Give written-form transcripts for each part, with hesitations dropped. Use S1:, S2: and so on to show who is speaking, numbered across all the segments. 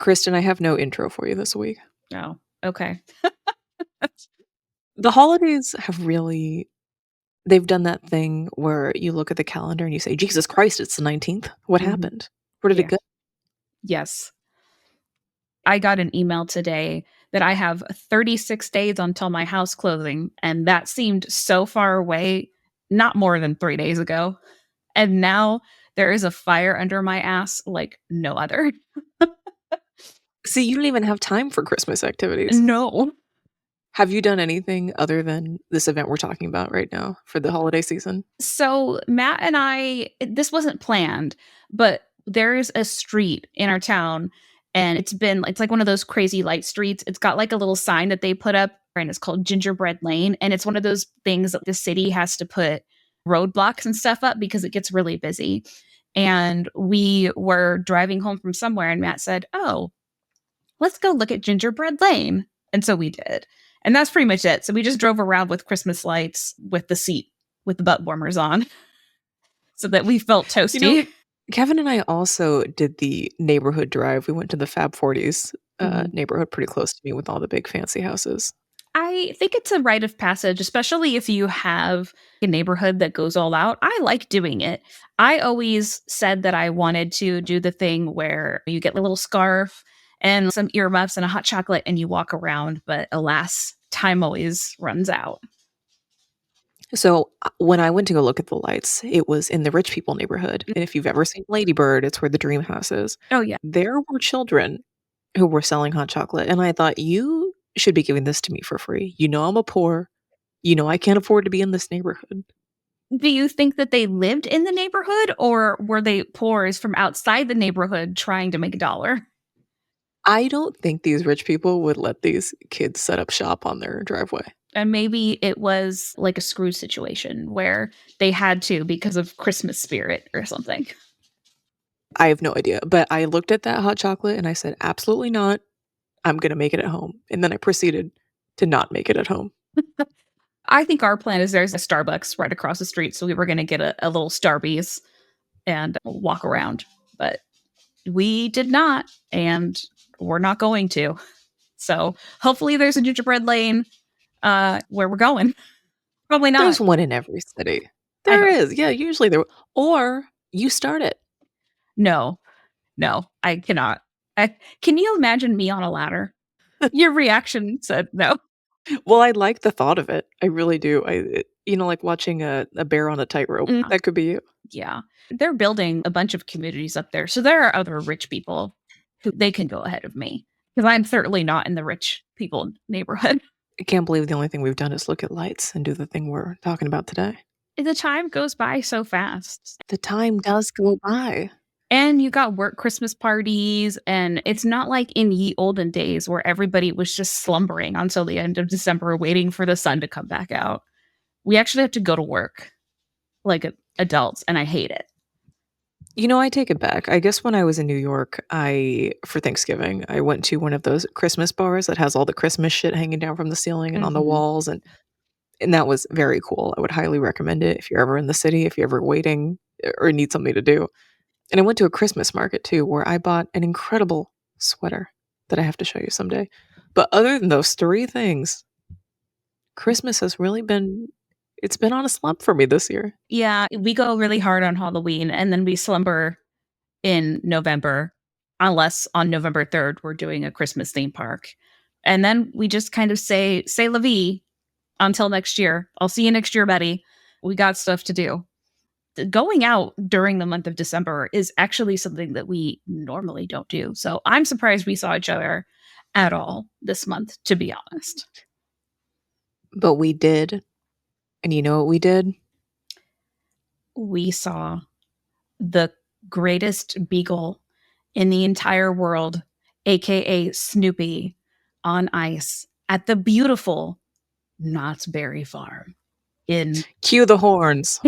S1: Kristen, I have no intro for you this week.
S2: Oh, okay.
S1: The holidays have really they've done that thing where you look at the calendar and you say, "Jesus Christ, it's the 19th. What
S2: Mhm.
S1: happened? Where did it
S2: Yeah.
S1: go?"
S2: Yes. I got an email today that I have 36 days until my house closing, and that seemed so far away, not more than 3 days ago. And now there is a fire under my ass like no other.
S1: See, you don't even have time for Christmas activities.
S2: No.
S1: Have you done anything other than this event we're talking about right now for the holiday season?
S2: So Matt and this wasn't planned, but there is a street in our town and it's like one of those crazy light streets. It's got like a little sign that they put up and it's called Gingerbread Lane. And it's one of those things that the city has to put roadblocks and stuff up because it gets really busy. And we were driving home from somewhere and Matt said, "Oh, let's go look at Gingerbread Lane." And so we did. And that's pretty much it. So we just drove around with Christmas lights with the seat with the butt warmers on so that we felt
S1: You know,
S2: toasty.
S1: Kevin and I also did the neighborhood drive. We went to the Fab 40s
S2: Mhm.
S1: neighborhood pretty close to me with all the big fancy houses.
S2: I think it's a rite of passage, especially if you have a neighborhood that goes all out. I like doing it. I always said that I wanted to do the thing where you get a little scarf and some earmuffs and a hot chocolate and you walk around, but alas, time always runs out.
S1: So, when I went to go look at the lights, it was in the rich people neighborhood, and if you've ever seen Lady Bird, it's where the dream house is.
S2: Oh, yeah.
S1: There were children who were selling hot chocolate, and I thought, "You should be giving this to me for free. You know I'm a poor. You know I can't afford to be in this neighborhood."
S2: Do you think that they lived in the neighborhood or were they poors from outside the neighborhood trying to make a dollar?
S1: I don't think these rich people would let these kids set up shop on their driveway.
S2: And maybe it was like a screw situation where they had to because of Christmas spirit or something.
S1: I have no idea, but I looked at that hot chocolate and I said, "Absolutely not. I'm gonna make it at home," and then I proceeded to not make it at home.
S2: I think our plan is there's a Starbucks right across the street. So we were going to get a little Starbies and walk around, but we did not. And we're not going to. So hopefully there's a gingerbread lane where we're going. Probably
S1: There's
S2: not.
S1: one in every city.
S2: I
S1: There
S2: hope.
S1: is, yeah, usually there or you start it.
S2: No, no, I cannot. Can you imagine me on a ladder? Your reaction said no.
S1: Well, I like the thought of it. I really do. Like watching a bear on a tightrope.
S2: Mm,
S1: That could be you.
S2: yeah. They're building a bunch of communities up there. So there are other rich people who they can go ahead of me because I'm certainly not in the rich people neighborhood.
S1: I can't believe the only thing we've done is look at lights and do the thing we're talking about today.
S2: The time goes by so fast.
S1: The time does go by.
S2: And you got work Christmas parties, and it's not like in ye olden days where everybody was just slumbering until the end of December waiting for the sun to come back out. We actually have to go to work like adults, and I hate it.
S1: I take it back. I guess when I was in New York, for Thanksgiving, I went to one of those Christmas bars that has all the Christmas shit hanging down from the ceiling and on the
S2: Mhm.
S1: walls, and that was very cool. I would highly recommend it if you're ever in the city, if you're ever waiting or need something to do. And I went to a Christmas market too, where I bought an incredible sweater that I have to show you someday. But other than those 3 things, Christmas has really been on a slump for me this year.
S2: Yeah, we go really hard on Halloween, and then we slumber in November, unless on November 3rd we're doing a Christmas theme park. And then we just kind of say la vie until next year. I'll see you next year, Betty. We got stuff to do. Going out during the month of December is actually something that we normally don't do. So I'm surprised we saw each other at all this month, to be honest.
S1: But we did, and you know what we did?
S2: We saw the greatest beagle in the entire world, aka Snoopy, on ice at the beautiful Knott's Berry Farm in
S1: Cue the horns.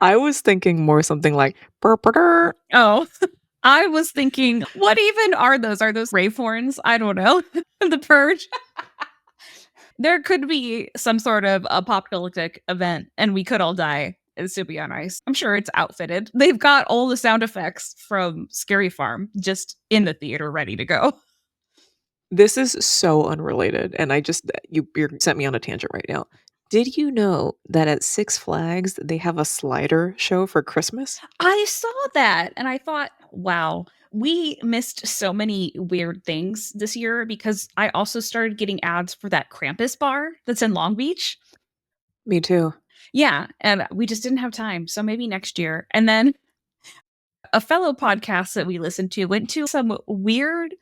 S1: I was thinking more something like, "Burr, burr."
S2: Oh, I was thinking, what even are those? Are those rave horns? I don't know. The purge. There could be some sort of apocalyptic event and we could all die and Snoopy on Ice. I'm sure it's outfitted. They've got all the sound effects from Scary Farm just in the theater ready to go.
S1: This is so unrelated, and I just you sent me on a tangent right now. Did you know that at Six Flags, they have a slider show for Christmas?
S2: I saw that and I thought, wow, we missed so many weird things this year because I also started getting ads for that Krampus bar that's in Long Beach.
S1: Me too.
S2: Yeah, and we just didn't have time. So maybe next year. And then a fellow podcast that we listened to went to some weird,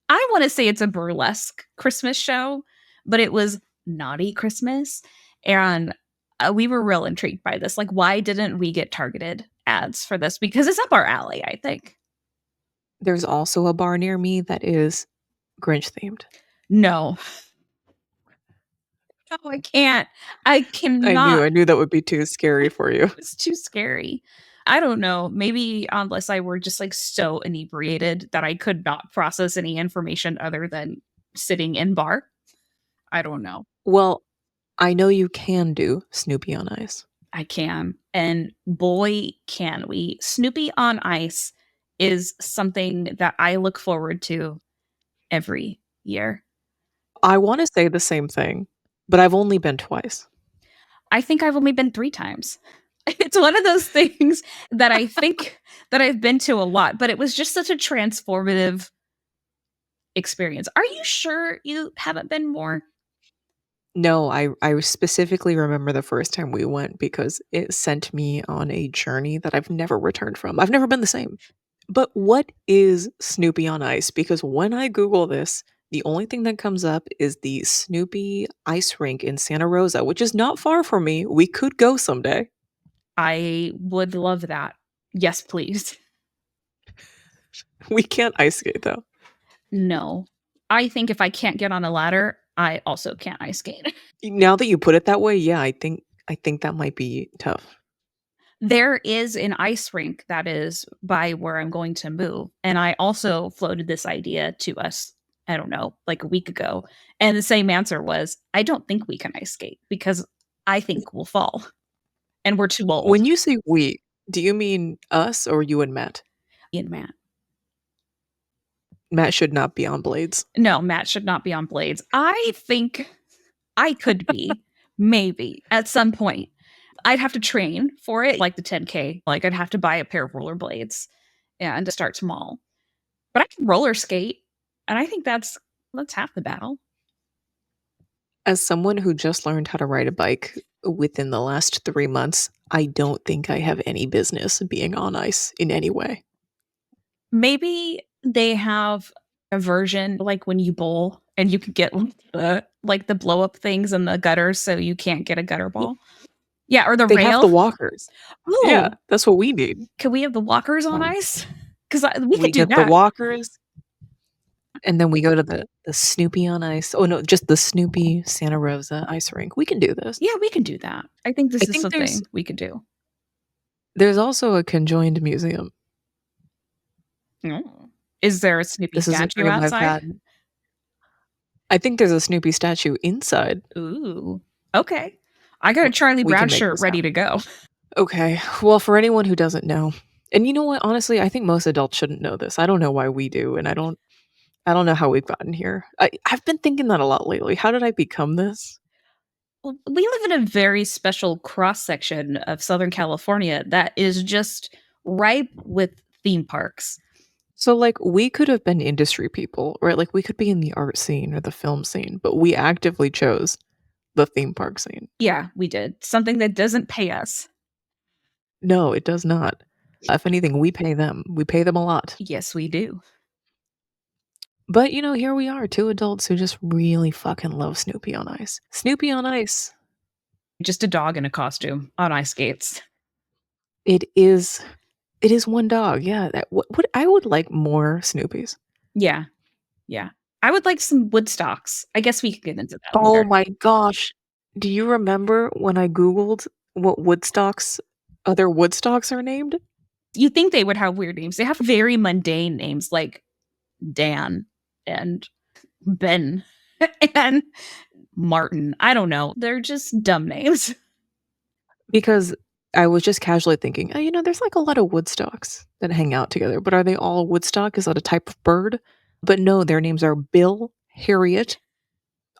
S2: I want to say it's a burlesque Christmas show, but it was Naughty Christmas. And we were real intrigued by this. Like, why didn't we get targeted ads for this? Because it's up our alley, I think.
S1: There's also a bar near me that is Grinch themed.
S2: No. No, I can't. I cannot.
S1: I knew that would be too scary for you.
S2: It's too scary. I don't know. Maybe unless I were just like so inebriated that I could not process any information other than sitting in bar. I don't know.
S1: Well, I know you can do Snoopy on Ice.
S2: I can. And boy, can we. Snoopy on Ice is something that I look forward to every year.
S1: I wanna say the same thing, but I've only been twice.
S2: I think I've only been 3 times. It's one of those things that I think that I've been to a lot, but it was just such a transformative experience. Are you sure you haven't been more?
S1: No, I specifically remember the first time we went because it sent me on a journey that I've never returned from. I've never been the same. But what is Snoopy on Ice? Because when I Google this, the only thing that comes up is the Snoopy ice rink in Santa Rosa, which is not far from me. We could go someday.
S2: I would love that. Yes, please.
S1: We can't ice skate though.
S2: No. I think if I can't get on a ladder, I also can't ice skate.
S1: Now that you put it that way, yeah, I think that might be tough.
S2: There is an ice rink that is by where I'm going to move, and I also floated this idea to us, I don't know, like a week ago, and the same answer was, "I don't think we can ice skate because I think we'll fall, and we're too old."
S1: When you say we, do you mean us or you and Matt?
S2: And Matt.
S1: Matt should not be on blades.
S2: No, Matt should not be on blades. I think I could be, maybe, at some point. I'd have to train for it, like the 10K. Like, I'd have to buy a pair of rollerblades and start small. But I can roller skate, and I think that's half the battle.
S1: As someone who just learned how to ride a bike within the last 3 months, I don't think I have any business being on ice in any way.
S2: Maybe they have a version like when you bowl and you could get like the blow up things in the gutters so you can't get a gutter
S1: Y
S2: ball. Yeah, or the
S1: They have the
S2: rail.
S1: walkers.
S2: Oh,
S1: Yeah, that's what we need.
S2: can we have the walkers on ice? Because we could
S1: We
S2: do
S1: get the
S2: that.
S1: walkers, and then we go to the Snoopy on Ice. Oh, no, just the Snoopy Santa Rosa ice rink. We can do this.
S2: Yeah, we can do that. I think
S1: I
S2: this is
S1: think there's
S2: something we could do.
S1: there's also a conjoined museum.
S2: Mm. Is there a Snoopy
S1: This is a
S2: statue
S1: dream I've
S2: outside?
S1: had. I think there's a Snoopy statue inside.
S2: Ooh, okay. I got a Charlie
S1: We can
S2: Brown
S1: make
S2: shirt
S1: this
S2: ready to
S1: happen.
S2: go.
S1: Okay, well, for anyone who doesn't know, and you know what? Honestly, I think most adults shouldn't know this. I don't know why we do, and I don't know how we've gotten here. I've been thinking that a lot lately. How did I become this?
S2: Well, we live in a very special cross section of Southern California that is just ripe with theme parks.
S1: So, like, we could have been industry people, right? Like, we could be in the art scene or the film scene, but we actively chose the theme park scene.
S2: Yeah, we did. Something that doesn't pay us.
S1: No, it does not. If anything, we pay them. We pay them a lot.
S2: Yes, we do.
S1: But, here we are, 2 adults who just really fucking love Snoopy on Ice. Snoopy on Ice.
S2: Just a dog in a costume on ice skates.
S1: It is one dog. Yeah, that what I would like more Snoopies.
S2: Yeah, yeah. I would like some Woodstocks. I guess we could get into that
S1: Oh
S2: later.
S1: my gosh. Do you remember when I Googled what other Woodstocks are named?
S2: You think they would have weird names. They have very mundane names like Dan and Ben and Martin. I don't know. They're just dumb names.
S1: Because I was just casually thinking, "Oh, there's, like, a lot of Woodstocks that hang out together, but are they all Woodstock? Is that a type of bird?" But no, their names are Bill, Harriet,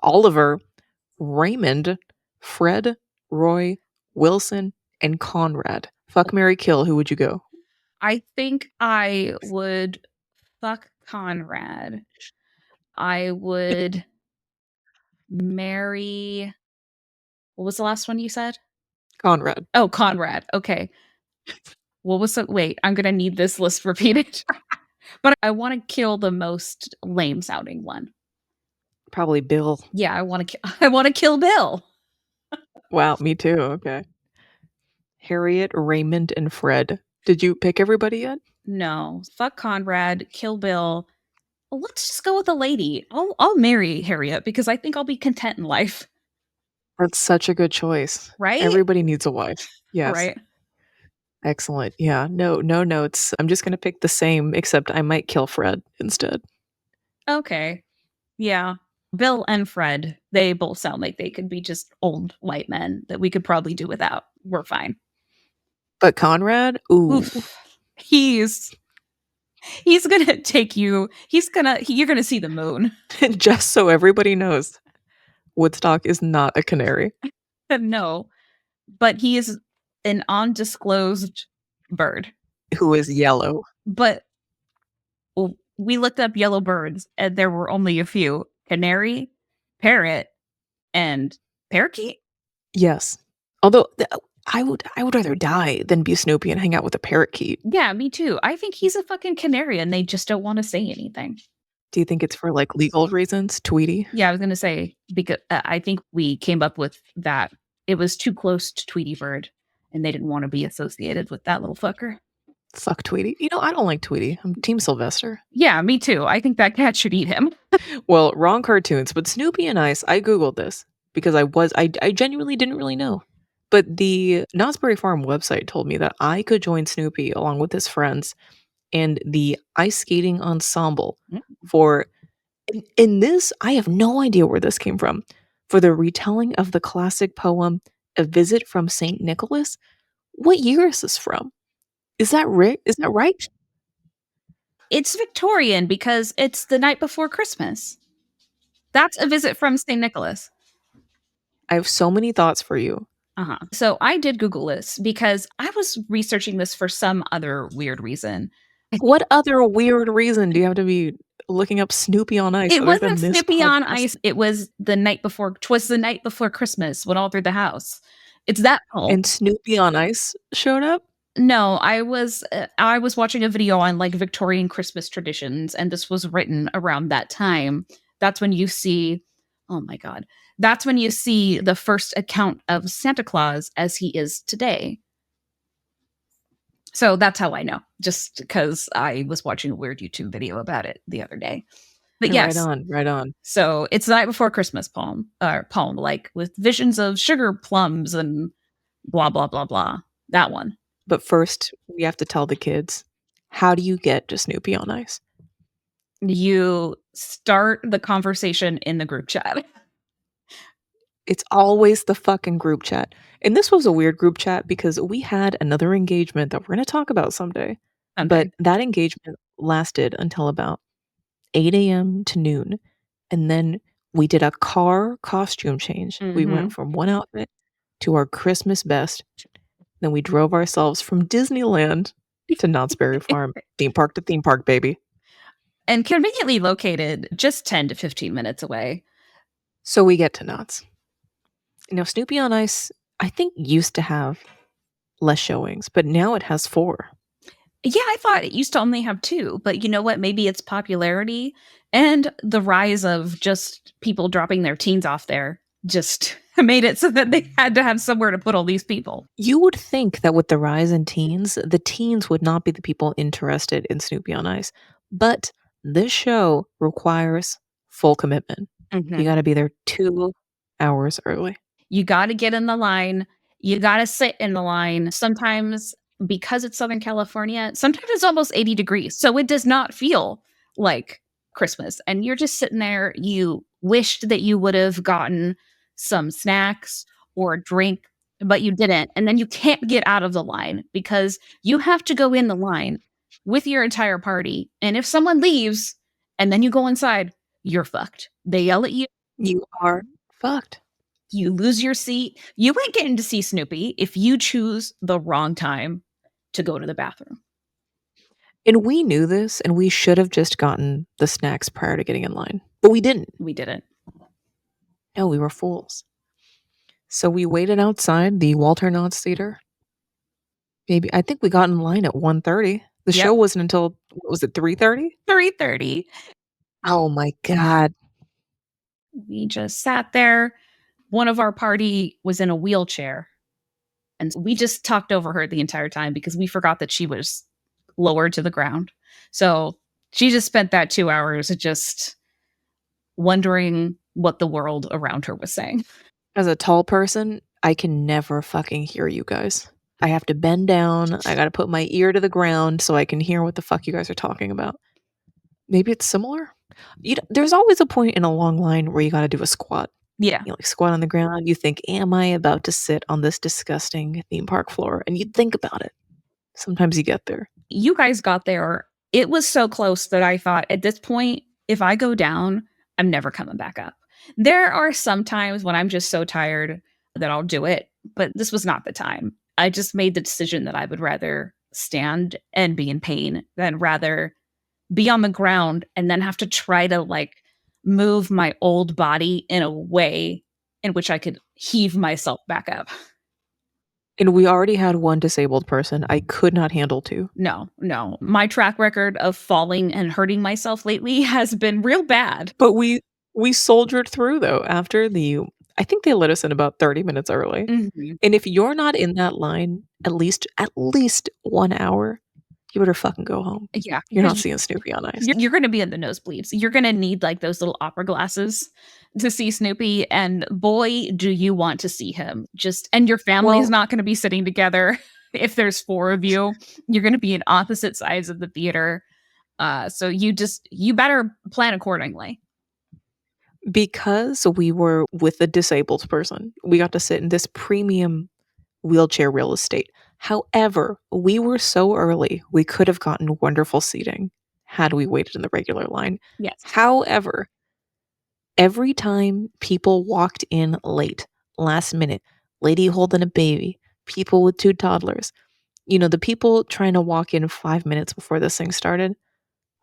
S1: Oliver, Raymond, Fred, Roy, Wilson, and Conrad. Fuck, marry, kill, who would you go?
S2: I think I would fuck Conrad. I would marry what was the last one you said?
S1: Conrad.
S2: Oh, Conrad. Okay. What was the wait, I'm gonna need this list repeated. But I wanna kill the most lame sounding one.
S1: Probably Bill.
S2: Yeah, I wanna kill Bill.
S1: Wow, me too, okay. Harriet, Raymond, and Fred. Did you pick everybody yet?
S2: No. Fuck Conrad, kill Bill. Well, let's just go with a lady. I'll marry Harriet because I think I'll be content in life,
S1: That's such a good choice.
S2: right?
S1: Everybody needs a wife. Yes.
S2: Right.
S1: Excellent. Yeah, no notes. I'm just gonna pick the same, except I might kill Fred instead.
S2: Okay. Yeah. Bill and Fred, they both sound like they could be just old white men that we could probably do without. We're fine.
S1: But Conrad? Ooh.
S2: Oof. He's gonna take you. You're gonna see the moon.
S1: Just so everybody knows, Woodstock is not a canary
S2: No, but he is an undisclosed bird.
S1: who is yellow.
S2: But we looked up yellow birds, and there were only a few: canary, parrot, and parakeet.
S1: Yes. Although, I would rather die than be Snoopy and hang out with a parakeet.
S2: Yeah, me too. I think he's a fucking canary, and they just don't want to say anything.
S1: Do you think it's for, like, legal reasons, Tweety?
S2: Yeah, I was gonna say because I think we came up with that. It was too close to Tweety Bird, and they didn't want to be associated with that little fucker.
S1: Fuck Tweety. I don't like Tweety. I'm team Sylvester.
S2: Yeah, me too. I think that cat should eat him.
S1: Well, wrong cartoons, but Snoopy and Ice, I Googled this because I genuinely didn't really know. But the Knott's Berry Farm website told me that I could join Snoopy along with his friends and the ice skating ensemble
S2: Mm.
S1: for in this, I have no idea where this came from. For the retelling of the classic poem A Visit from St. Nicholas. What year is this from? Is that right? Is that right?
S2: It's Victorian because it's the night before Christmas. That's a visit from St. Nicholas.
S1: I have so many thoughts for you.
S2: Uh-huh. So I did Google this because I was researching this for some other weird reason. I think
S1: What other weird reason do you have to be looking up Snoopy on Ice
S2: it
S1: other
S2: wasn't
S1: than this
S2: Snoopy on
S1: podcast?
S2: Ice. It was the night before. 'Twas the night before Christmas. Went all through the house. It's that poem.
S1: And Snoopy on Ice showed up?
S2: No, I was watching a video on like Victorian Christmas traditions, and this was written around that time. That's when you see, oh my god, that's when you see the first account of Santa Claus as he is today. So that's how I know, just because I was watching a weird YouTube video about it the other day. But
S1: Right
S2: yes,
S1: on, right on.
S2: so it's the night before Christmas poem, like with visions of sugar plums and blah blah blah blah. That one.
S1: But first, we have to tell the kids, how do you get to Snoopy on Ice?
S2: You start the conversation in the group chat.
S1: It's always the fucking group chat. And this was a weird group chat because we had another engagement that we're gonna talk about someday. But
S2: Someday.
S1: that engagement lasted until about 8 AM to noon, and then we did a car costume change. We went
S2: Mhm.
S1: from one outfit to our Christmas best, then we drove ourselves from Disneyland to Knott's Berry Farm. Theme park to theme park, baby.
S2: And conveniently located just 10 to 15 minutes away.
S1: So we get to Knott's. Now, Snoopy on Ice, I think, used to have less showings, but now it has 4.
S2: Yeah, I thought it used to only have 2, but you know what? Maybe its popularity and the rise of just people dropping their teens off there just made it so that they had to have somewhere to put all these people.
S1: You would think that with the rise in teens, the teens would not be the people interested in Snoopy on Ice. But this show requires full commitment. You
S2: Mhm.
S1: gotta be there 2 hours early.
S2: You gotta get in the line. You gotta sit in the line. Sometimes, because it's Southern California, sometimes it's almost 80 degrees. So it does not feel like Christmas. And you're just sitting there. You wished that you would have gotten some snacks or a drink but you didn't. And then you can't get out of the line because you have to go in the line with your entire party. And if someone leaves and then you go inside, you're fucked. They yell at you,
S1: You are fucked.
S2: you lose your seat. You ain't getting to see Snoopy if you choose the wrong time to go to the bathroom.
S1: And we knew this, and we should have just gotten the snacks prior to getting in line. But we didn't.
S2: We didn't.
S1: No, we were fools. So we waited outside the Walter Knott's Theater. Maybe I think we got in line at 1:30. The
S2: Yep.
S1: show wasn't until what was it 3:30?
S2: 3:30.
S1: Oh my god.
S2: We just sat there. One of our party was in a wheelchair. And we just talked over her the entire time because we forgot that she was lowered to the ground. So she just spent that 2 hours just wondering what the world around her was saying.
S1: As a tall person, I can never fucking hear you guys. I have to bend down. I gotta put my ear to the ground so I can hear what the fuck you guys are talking about. Maybe it's similar? There's always a point in a long line where you gotta do a squat.
S2: Yeah.
S1: You, like, squat on the ground, you think, "Am I about to sit on this disgusting theme park floor?" And you think about it. Sometimes you get there.
S2: You guys got there. It was so close that I thought at this point, if I go down, I'm never coming back up. There are some times when I'm just so tired that I'll do it, but this was not the time. I just made the decision that I would rather stand and be in pain than rather be on the ground and then have to try to like move my old body in a way in which I could heave myself back up.
S1: And we already had one disabled person. I could not handle 2.
S2: No, no. My track record of falling and hurting myself lately has been real bad.
S1: But we soldiered through though after the I think they let us in about 30 minutes early.
S2: Mhm.
S1: And if you're not in that line at least 1 hour, you better fucking go home.
S2: Yeah,
S1: You're not
S2: because
S1: seeing Snoopy on ice.
S2: you're gonna be in the nosebleeds. You're gonna need, like, those little opera glasses to see Snoopy, and boy, do you want to see him. Just and your family's
S1: Well,
S2: not gonna be sitting together if there's 4 of you. You're gonna be in opposite sides of the theater. So you better plan accordingly.
S1: because we were with a disabled person, we got to sit in this premium wheelchair real estate. However, we were so early, we could have gotten wonderful seating had we waited in the regular line.
S2: Yes.
S1: However, every time people walked in late, last minute, lady holding a baby, people with 2 toddlers, the people trying to walk in 5 minutes before this thing started,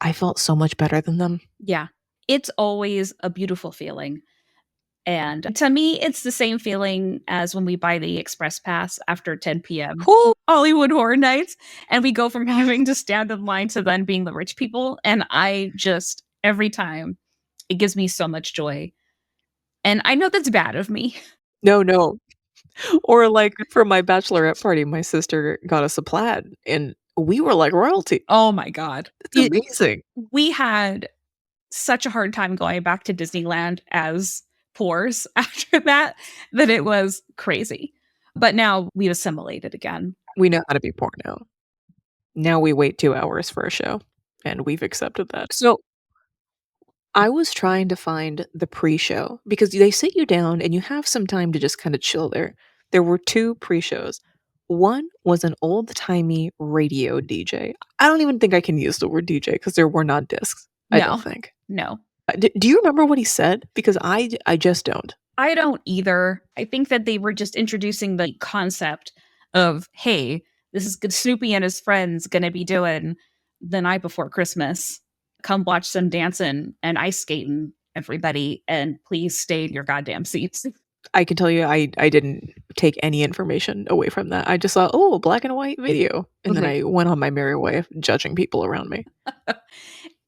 S1: I felt so much better than them.
S2: Yeah. It's always a beautiful feeling. And to me, it's the same feeling as when we buy the express pass after 10 p.m.
S1: Whoo!
S2: Hollywood Horror Nights, and we go from having to stand in line to then being the rich people. And I just, every time, it gives me so much joy. And I know that's bad of me.
S1: No, no. Or, like, for my bachelorette party, my sister got us a plaid, and we were like royalty.
S2: Oh my God.
S1: It's amazing.
S2: We had such a hard time going back to Disneyland as poors after that it was crazy. But now we've assimilated again.
S1: We know how to be poor now. Now we wait 2 hours for a show, and we've accepted that. So, I was trying to find the pre-show because they sit you down and you have some time to just kinda chill there. There were 2 pre-shows. One was an old-timey radio DJ. I don't even think I can use the word DJ because there were not discs, I
S2: No,
S1: don't think.
S2: no.
S1: Do you remember what he said? Because I just don't.
S2: I don't either. I think that they were just introducing the concept of, hey, this is good Snoopy and his friends gonna be doing the night before Christmas. Come watch some dancing and ice skating, everybody, and please stay in your goddamn seats.
S1: I can tell you I didn't take any information away from that. I just saw, "Oh, black and white video," and then
S2: Okay.
S1: I went on my merry way of judging people around me.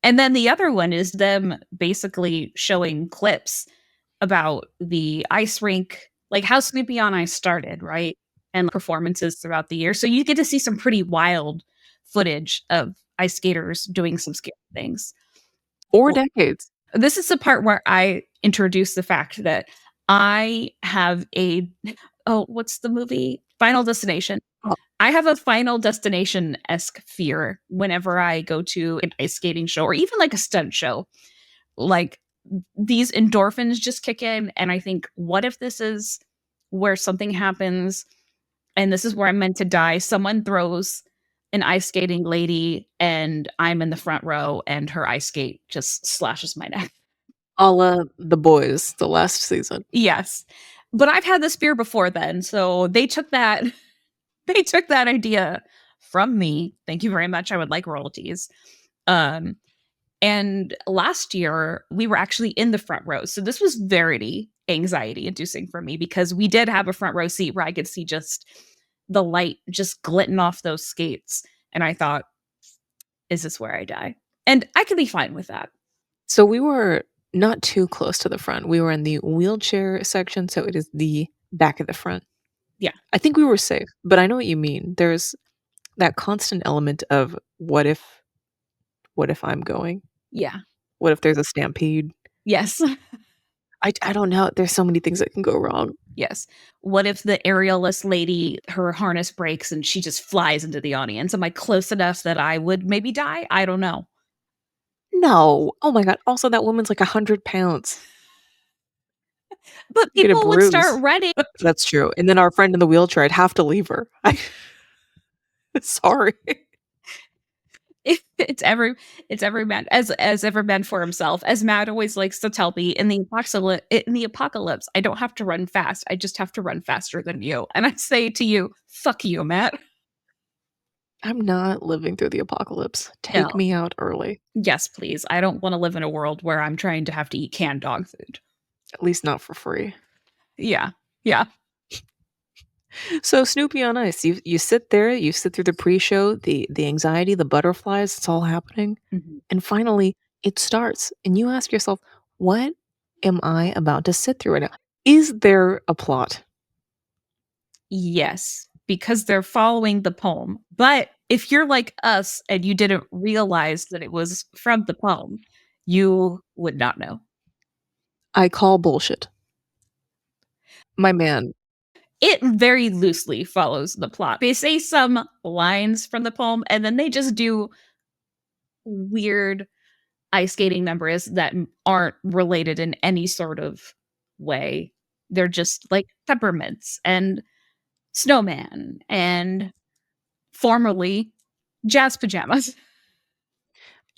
S2: And then the other one is them basically showing clips about the ice rink, like how Snoopy on Ice started, right? And performances throughout the year. So you get to see some pretty wild footage of ice skaters doing some scary things.
S1: 4
S2: Well,
S1: decades.
S2: this is the part where I introduce the fact that I have a oh, what's the movie? Final Destination.
S1: Oh,
S2: I have a Final Destination-esque fear whenever I go to an ice skating show or even like a stunt show. Like these endorphins just kick in and I think, what if this is where something happens and this is where I'm meant to die. Someone throws an ice skating lady, and I'm in the front row, and her ice skate just slashes my neck.
S1: A la The Boys, the last season.
S2: Yes. But I've had this beer before then, so they took that they took that idea from me. Thank you very much. I would like royalties. Um, and last year we were actually in the front row. So this was very anxiety inducing for me because we did have a front row seat where I could see just the light just glitting off those skates. And I thought, is this where I die? And I could be fine with that.
S1: So we were not too close to the front. We were in the wheelchair section, so it is the back of the front.
S2: Yeah.
S1: I think we were safe, but I know what you mean. There's that constant element of what if I'm going?
S2: Yeah.
S1: What if there's a stampede?
S2: Yes.
S1: I don't know. There's so many things that can go wrong.
S2: Yes. What if the aerialist lady, her harness breaks and she just flies into the audience? Am I close enough that I would maybe die? I don't know.
S1: No. Oh my god. Also, that woman's like 100 pounds.
S2: But
S1: Get a
S2: people would
S1: bruise.
S2: start running.
S1: That's true. And then our friend in the wheelchair, I'd have to leave her. Sorry.
S2: It's every man as ever man for himself. As Matt always likes to tell me, in the apocalypse, I don't have to run fast. I just have to run faster than you. And I say to you, fuck you, Matt.
S1: I'm not living through the apocalypse.
S2: No.
S1: Take me out early.
S2: Yes, please. I don't want to live in a world where I'm trying to have to eat canned dog food.
S1: At least not for free.
S2: Yeah. Yeah.
S1: So Snoopy on Ice, you sit there, you sit through the pre-show, the anxiety, the butterflies, it's all happening.
S2: Mhm.
S1: And finally it starts. And you ask yourself, what am I about to sit through right now? Is there a plot?
S2: Yes, because they're following the poem. But if you're like us and you didn't realize that it was from the poem, you would not know.
S1: I call bullshit. My man.
S2: It very loosely follows the plot. They say some lines from the poem and then they just do weird ice skating numbers that aren't related in any sort of way. They're just like peppermints and snowman and formerly jazz pajamas.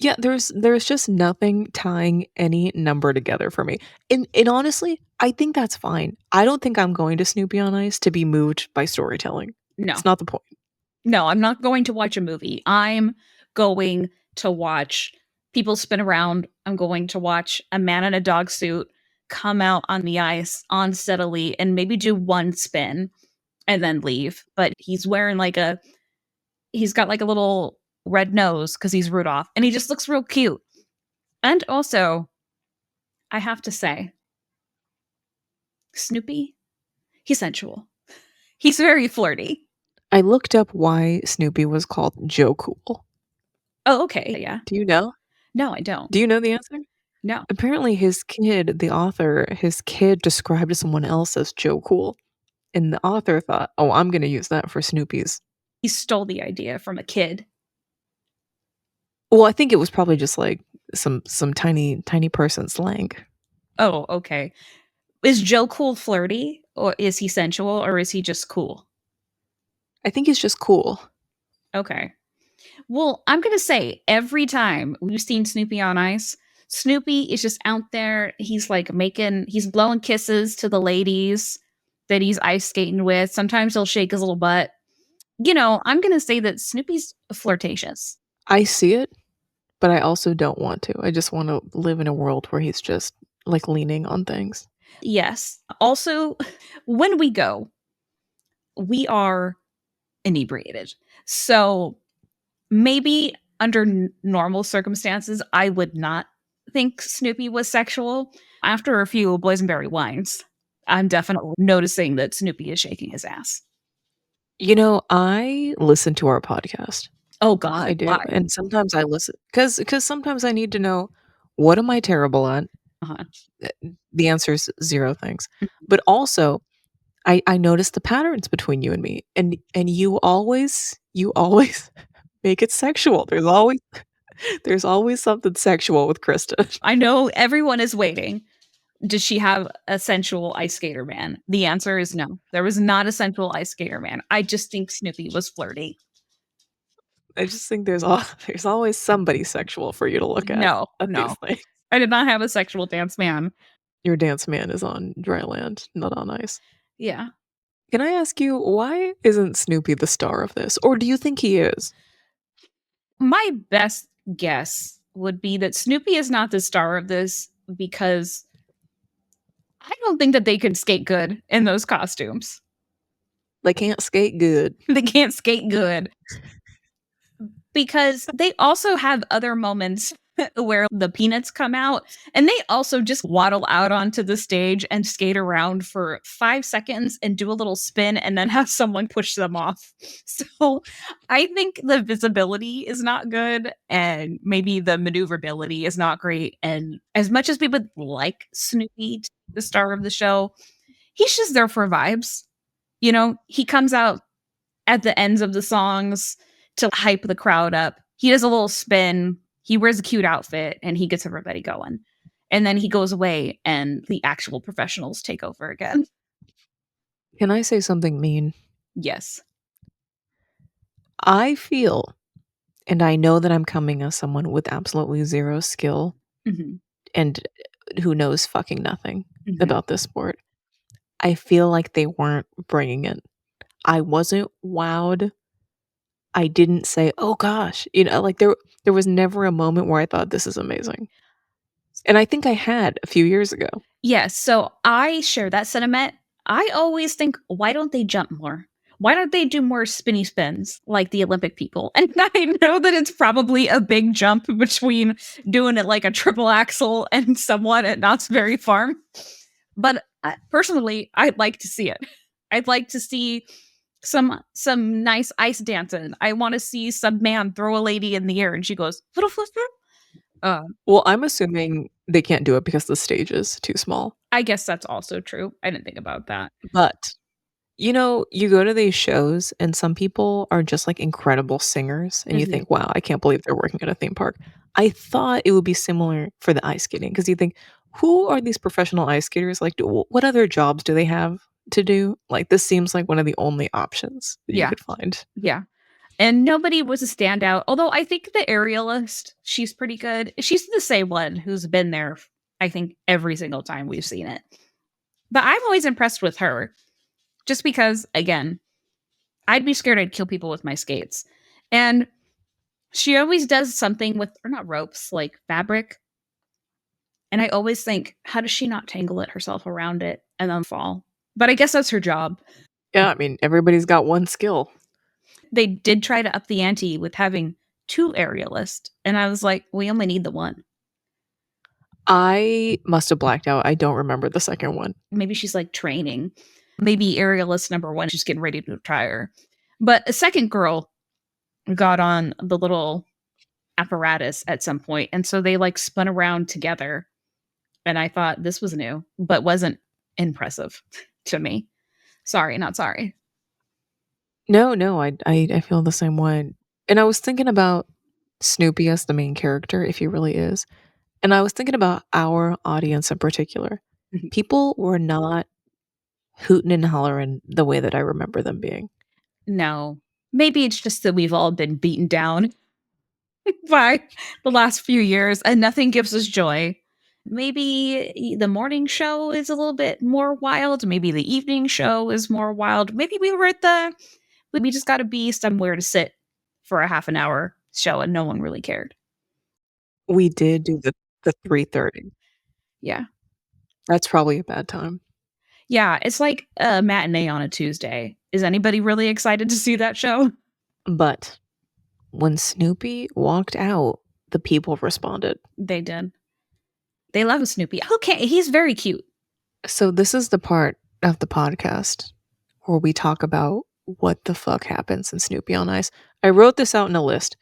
S1: Yeah, there's just nothing tying any number together for me. And honestly, I think that's fine. I don't think I'm going to Snoopy on Ice to be moved by storytelling.
S2: No.
S1: It's not the point.
S2: No, I'm not going to watch a movie. I'm going to watch people spin around. I'm going to watch a man in a dog suit come out on the ice unsteadily and maybe do one spin and then leave. But he's got like a little red nose because he's Rudolph and he just looks real cute. And also, I have to say, Snoopy, he's sensual. He's very flirty.
S1: I looked up why Snoopy was called Joe Cool.
S2: Oh, okay. Yeah.
S1: Do you know?
S2: No, I don't.
S1: Do you know the answer?
S2: No.
S1: Apparently his kid, the author, his kid described someone else as Joe Cool. And the author thought, "Oh, I'm gonna use that for Snoopy's."
S2: He stole the idea from a kid.
S1: Well, I think it was probably just like some tiny person slang.
S2: Oh, okay. Is Joe Cool flirty, or is he sensual, or is he just cool?
S1: I think he's just cool.
S2: Okay. Well, I'm gonna say every time we've seen Snoopy on Ice, Snoopy is just out there. He's blowing kisses to the ladies that he's ice skating with. Sometimes he'll shake his little butt. You know, I'm gonna say that Snoopy's flirtatious.
S1: I see it, but I also don't want to. I just want to live in a world where he's just like leaning on things.
S2: Yes. Also, when we go, we are inebriated. So maybe under normal circumstances, I would not think Snoopy was sexual. After a few boysenberry wines, I'm definitely noticing that Snoopy is shaking his ass.
S1: You know, I listen to our podcast.
S2: Oh God,
S1: I do,
S2: why?
S1: and sometimes I listen because sometimes I need to know what am I terrible at.
S2: Uh-huh.
S1: The answer is 0 things,
S2: Mhm.
S1: but also I notice the patterns between you and me, and you always make it sexual. There's always something sexual with Krista.
S2: I know everyone is waiting Did she have a sensual ice skater man? The answer is no. There was not a sensual ice skater man. I just think Snoopy was flirty.
S1: I just think there's always somebody sexual for you to look
S2: No,
S1: at these
S2: no.
S1: things.
S2: I did not have a sexual dance man.
S1: Your dance man is on dry land, not on ice.
S2: Yeah.
S1: Can I ask you, why isn't Snoopy the star of this? Or do you think he is?
S2: My best guess would be that Snoopy is not the star of this because I don't think that they could skate good in those costumes.
S1: They can't skate good.
S2: They can't skate good because they also have other moments where the peanuts come out and they also just waddle out onto the stage and skate around for 5 seconds and do a little spin and then have someone push them off. So I think the visibility is not good and maybe the maneuverability is not great. And as much as we would like Snoopy to be the star of the show, he's just there for vibes. You know, he comes out at the ends of the songs to hype the crowd up. He does a little spin, he wears a cute outfit, and he gets everybody going. And then he goes away, and the actual professionals take over again.
S1: Can I say something mean?
S2: Yes.
S1: I feel, and I know that I'm coming as someone with absolutely zero skill
S2: Mhm.
S1: and who knows fucking nothing
S2: Mhm.
S1: about this sport. I feel like they weren't bringing it. I wasn't wowed. I didn't say, "Oh gosh," like there was never a moment where I thought this is amazing. And I think I had a few years ago.
S2: Yes, so I share that sentiment. I always think, why don't they jump more? Why don't they do more spinny spins like the Olympic people? And I know that it's probably a big jump between doing it like a triple axel and someone at Knott's Berry Farm. But personally, I'd like to see it. I'd like to see some nice ice dancing. I want to see some man throw a lady in the air and she goes, little flipper.
S1: Well, I'm assuming they can't do it because the stage is too small.
S2: I guess that's also true. I didn't think about that.
S1: But, you go to these shows and some people are just, like, incredible singers, and you
S2: Mhm.
S1: think, "Wow, I can't believe they're working at a theme park." I thought it would be similar for the ice skating because you think, "Who are these professional ice skaters? Like, what other jobs do they have to do?" Like, this seems like one of the only options that you
S2: Yeah.
S1: could find.
S2: Yeah. And nobody was a standout. Although I think the aerialist, she's pretty good. She's the same one who's been there, I think, every single time we've seen it. But I'm always impressed with her. Just because, again, I'd be scared I'd kill people with my skates. And she always does something with, or not ropes, like fabric. And I always think, how does she not tangle it herself around it and then fall? But I guess that's her job.
S1: Yeah, I mean, everybody's got one skill.
S2: They did try to up the ante with having 2 aerialists. And I was like, we only need the one.
S1: I must have blacked out. I don't remember the second one.
S2: Maybe she's like training. Maybe aerialist number 1 is just getting ready to retire. But a second girl got on the little apparatus at some point, and so they like spun around together. And I thought this was new, but wasn't impressive to me. Sorry, not sorry.
S1: No, no, I feel the same way. And I was thinking about Snoopy as the main character, if he really is. And I was thinking about our audience in particular.
S2: Mhm.
S1: People were not hooting and hollering the way that I remember them being.
S2: No. Maybe it's just that we've all been beaten down by the last few years and nothing gives us joy. Maybe the morning show is a little bit more wild. Maybe the evening show is more wild. Maybe we were at we just got to be somewhere to sit for a half an hour show and no one really cared.
S1: We did do the 3:30.
S2: Yeah.
S1: That's probably a bad time.
S2: Yeah. It's like a matinee on a Tuesday. Is anybody really excited to see that show?
S1: But when Snoopy walked out, the people responded.
S2: They did. They love Snoopy. Okay. He's very cute.
S1: So this is the part of the podcast where we talk about what the fuck happens in Snoopy on Ice. I wrote this out in a list,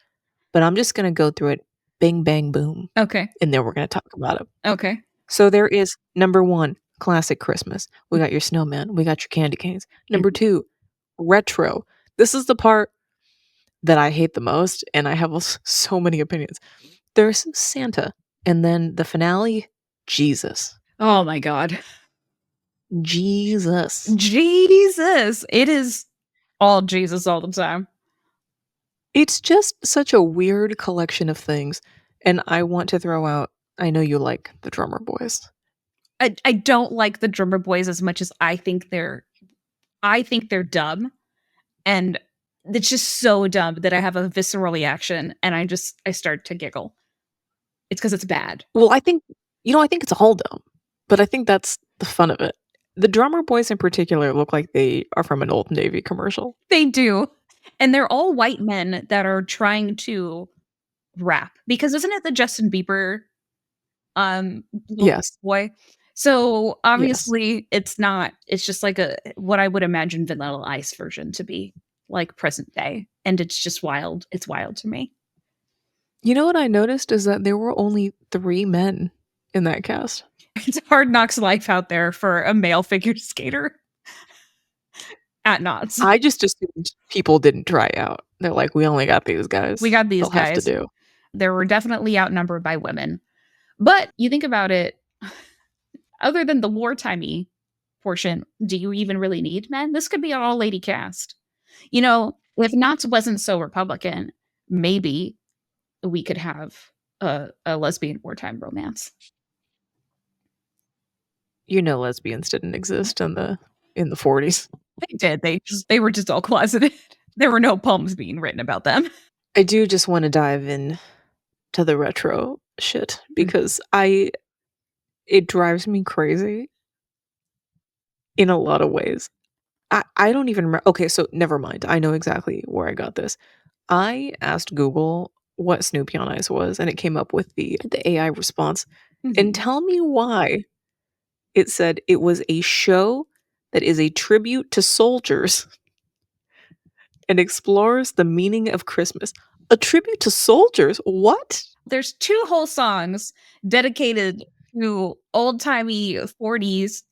S1: but I'm just gonna go through it bing, bang, boom,
S2: Okay.
S1: and then we're gonna talk about it.
S2: Okay.
S1: So there is number 1, classic Christmas. We got your snowman, we got your candy canes. Number 2, retro. This is the part that I hate the most, and I have so many opinions. There's Santa, and then the finale, Jesus.
S2: Oh my god.
S1: Jesus.
S2: Jesus! It is all Jesus all the time.
S1: It's just such a weird collection of things, and I want to throw out I know you like the Drummer Boys.
S2: I don't like the Drummer Boys as much as I think they're dumb, and it's just so dumb that I have a visceral reaction, and I start to giggle. It's because it's bad.
S1: Well, I think it's all dumb, but I think that's the fun of it. The Drummer Boys in particular look like they are from an Old Navy commercial.
S2: They do, and they're all white men that are trying to rap, because isn't it the Justin Bieber, little
S1: Yes,
S2: boy? So,
S1: yes.
S2: obviously, it's just like a what I would imagine Vanilla Ice version to be, like, present day, and it's just wild. It's wild to me.
S1: You know what I noticed is that there were only 3 men in that cast.
S2: It's hard knocks life out there for a male figure skater at Knott's.
S1: I just assumed people didn't try out. They're like, "We only got these
S2: We
S1: guys.
S2: got these
S1: They'll have to
S2: guys.
S1: do."
S2: They were definitely outnumbered by women. But you think about it, other than the wartimey portion, do you even really need men? This could be an all lady cast. If Knott's wasn't so Republican, maybe we could have a lesbian wartime romance.
S1: You know lesbians didn't exist in the 40s.
S2: They did. They were just all closeted. There were no poems being written about them.
S1: I do just wanna dive in to the retro shit because I it drives me crazy in a lot of ways. I don't even okay, so never mind. I know exactly where I got this. I asked Google what Snoopy on Ice was, and it came up with the AI response. And
S2: Mhm.
S1: tell me why it said it was a show that is a tribute to soldiers and explores the meaning of Christmas. A tribute to soldiers? What?
S2: There's 2 whole songs dedicated to old-timey 40s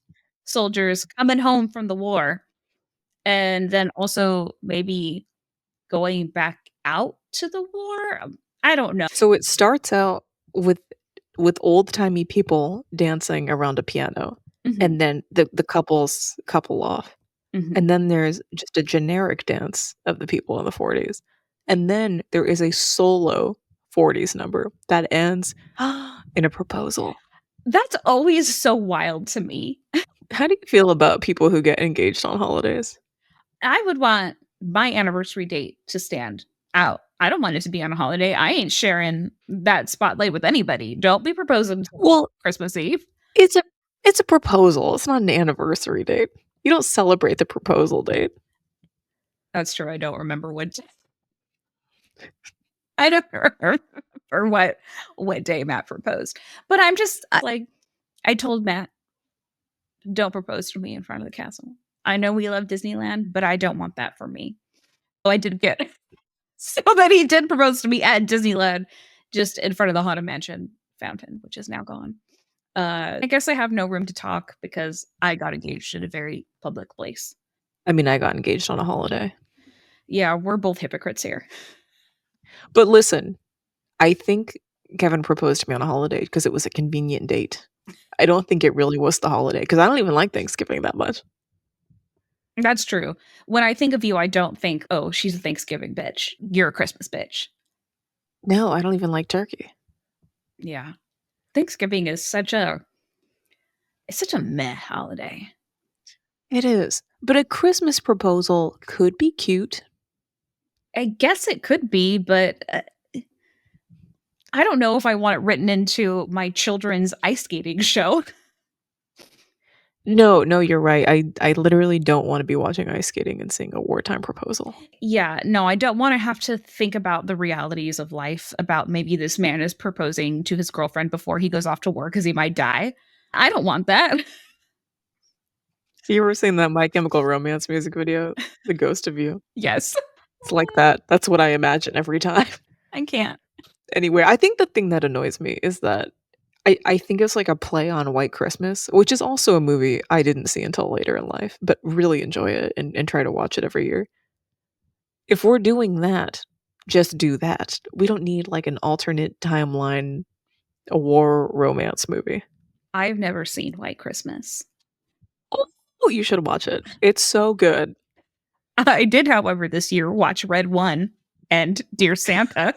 S2: soldiers coming home from the war, and then also maybe going back out to the war? I don't know.
S1: So it starts out with old-timey people dancing around a piano,
S2: Mhm,
S1: and then the couples couple off.
S2: mhm.
S1: And then there's just a generic dance of the people in the 40s. And then there is a solo 40s number that ends in a proposal.
S2: That's always so wild to me.
S1: How do you feel about people who get engaged on holidays?
S2: I would want my anniversary date to stand out. I don't want it to be on a holiday. I ain't sharing that spotlight with anybody. Don't be proposing till
S1: Well,
S2: Christmas Eve.
S1: it's a it's a proposal. It's not an anniversary date. You don't celebrate the proposal date.
S2: That's true. I don't remember I don't remember what day Matt proposed. But I'm just like I told Matt, don't propose to me in front of the castle. I know we love Disneyland, but I don't want that for me. So I did get so that he did propose to me at Disneyland, just in front of the Haunted Mansion fountain, which is now gone. I guess I have no room to talk because I got engaged in a very public place.
S1: I mean, I got engaged on a holiday.
S2: Yeah, we're both hypocrites here.
S1: But listen, I think Kevin proposed to me on a holiday because it was a convenient date. I don't think it really was the holiday because I don't even like Thanksgiving that much.
S2: That's true. When I think of you, I don't think, oh, she's a Thanksgiving bitch. You're a Christmas bitch.
S1: No, I don't even like turkey.
S2: Yeah. Thanksgiving is such a meh holiday.
S1: It is. But a Christmas proposal could be cute.
S2: I guess it could be, but I don't know if I want it written into my children's ice skating show.
S1: No, no, you're right. I literally don't wanna be watching ice skating and seeing a wartime proposal.
S2: Yeah, no, I don't wanna have to think about the realities of life, about maybe this man is proposing to his girlfriend before he goes off to war because he might die. I don't want that.
S1: You ever seen that My Chemical Romance music video, "The Ghost of You"?
S2: Yes.
S1: It's like that. That's what I imagine every time.
S2: I can't.
S1: Anyway, I think the thing that annoys me is that I think it's like a play on White Christmas, which is also a movie I didn't see until later in life, but really enjoy it and try to watch it every year. If we're doing that, just do that. We don't need like an alternate timeline, a war romance movie.
S2: I've never seen White Christmas.
S1: Oh, you should watch it. It's so good.
S2: I did, however, this year watch Red One and Dear Santa.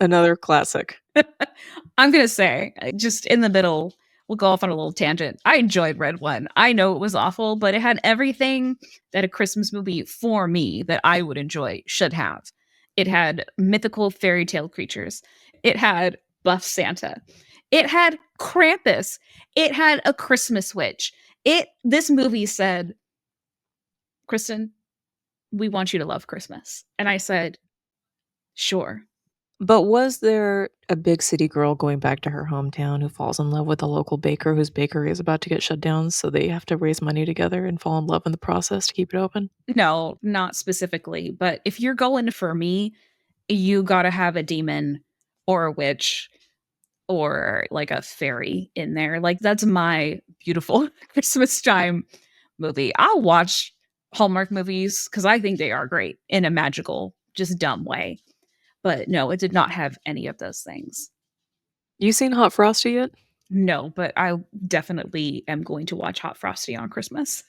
S1: Another classic.
S2: I'm gonna say, just in the middle, we'll go off on a little tangent. I enjoyed Red One. I know it was awful, but it had everything that a Christmas movie for me that I would enjoy should have. It had mythical fairy tale creatures. It had buff Santa. It had Krampus. It had a Christmas witch. This movie said, Kristen, we want you to love Christmas. And I said, sure.
S1: But was there a big city girl going back to her hometown who falls in love with a local baker whose bakery is about to get shut down, so they have to raise money together and fall in love in the process to keep it open?
S2: No, not specifically. But if you're going for me, you gotta have a demon or a witch or like a fairy in there. Like that's my beautiful Christmas time movie. I'll watch Hallmark movies because I think they are great in a magical, just dumb way. But no, it did not have any of those things.
S1: You seen Hot Frosty yet?
S2: No, but I definitely am going to watch Hot Frosty on Christmas.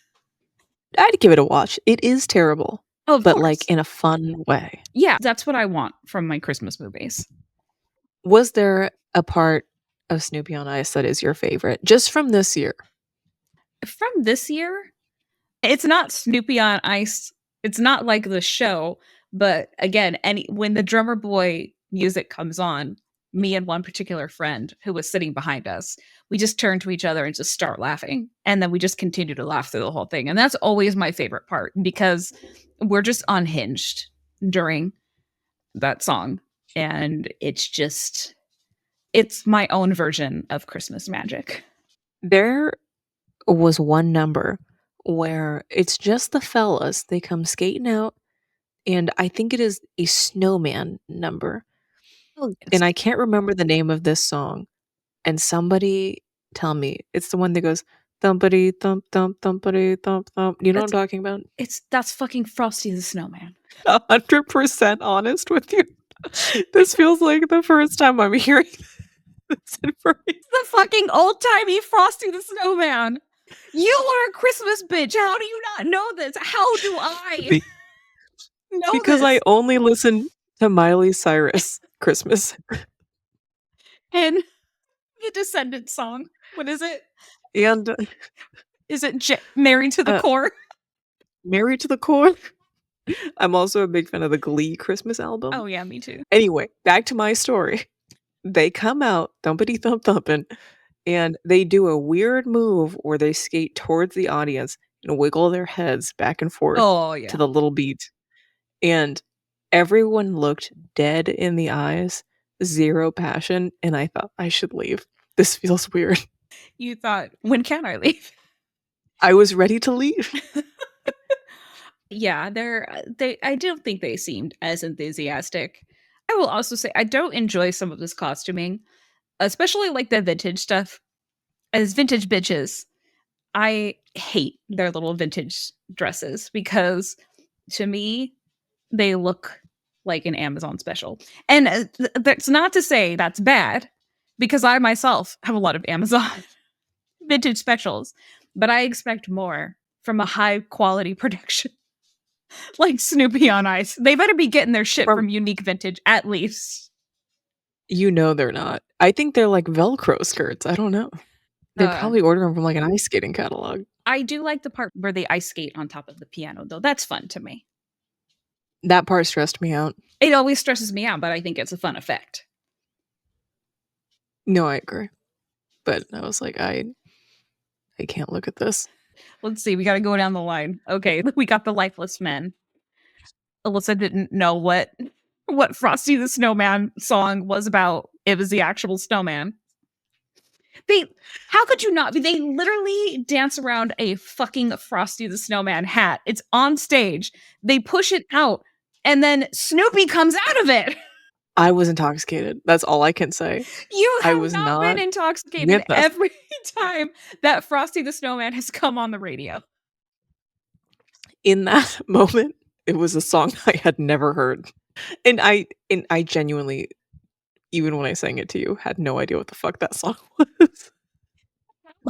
S1: I'd give it a watch. It is terrible,
S2: Oh, of
S1: but
S2: course.
S1: like in a fun way.
S2: Yeah, that's what I want from my Christmas movies.
S1: Was there a part of Snoopy on Ice that is your favorite, just from this year?
S2: From this year, it's not Snoopy on Ice. It's not like the show, but again, when the drummer boy music comes on, me and one particular friend who was sitting behind us, we just turn to each other and just start laughing. And then we just continue to laugh through the whole thing. And that's always my favorite part because we're just unhinged during that song. And it's my own version of Christmas magic.
S1: There was one number where it's just the fellas. They come skating out, and I think it is a snowman number.
S2: Oh, yes.
S1: And I can't remember the name of this song. And somebody tell me. It's the one that goes thumpity thump thump thumpity thump thump. You know what I'm talking about?
S2: That's fucking Frosty the Snowman.
S1: 100% honest with you. This feels like the first time I'm hearing this information.
S2: The fucking old timey Frosty the Snowman. You are a Christmas bitch. How do you not know this? How do I know
S1: Because
S2: this?
S1: I only listen to Miley Cyrus Christmas.
S2: And the Descendants song. What is it?
S1: And
S2: Is it Married to the Core?
S1: Married to the Core. I'm also a big fan of the Glee Christmas album.
S2: Oh yeah, me too.
S1: Anyway, back to my story. They come out thumpity thump thumping, and they do a weird move where they skate towards the audience and wiggle their heads back and forth to the little beat. And everyone looked dead in the eyes, zero passion, and I thought I should leave. This feels weird.
S2: You thought, when can I leave?
S1: I was ready to leave.
S2: Yeah, I don't think they seemed as enthusiastic. I will also say I don't enjoy some of this costuming, especially like the vintage stuff. As vintage bitches, I hate their little vintage dresses because to me, they look like an Amazon special. And that's not to say that's bad because I myself have a lot of Amazon vintage specials, but I expect more from a high quality production like Snoopy on Ice. They better be getting their shit from Unique Vintage at least.
S1: You know they're not. I think they're like Velcro skirts. I don't know. They probably order them from like an ice skating catalog.
S2: I do like the part where they ice skate on top of the piano, though. That's fun to me.
S1: That part stressed me out.
S2: It always stresses me out, but I think it's a fun effect.
S1: No, I agree. But I was like, I can't look at this.
S2: Let's see. We got to go down the line. Okay, we got the Lifeless Men. Alyssa didn't know what Frosty the Snowman song was about. It was the actual snowman. How could you not? They literally dance around a fucking Frosty the Snowman hat. It's on stage. They push it out, and then Snoopy comes out of it.
S1: I was intoxicated. That's all I can say.
S2: You have not been intoxicated every time that Frosty the Snowman has come on the radio.
S1: In that moment, it was a song I had never heard. And I genuinely, even when I sang it to you, had no idea what the fuck that song was.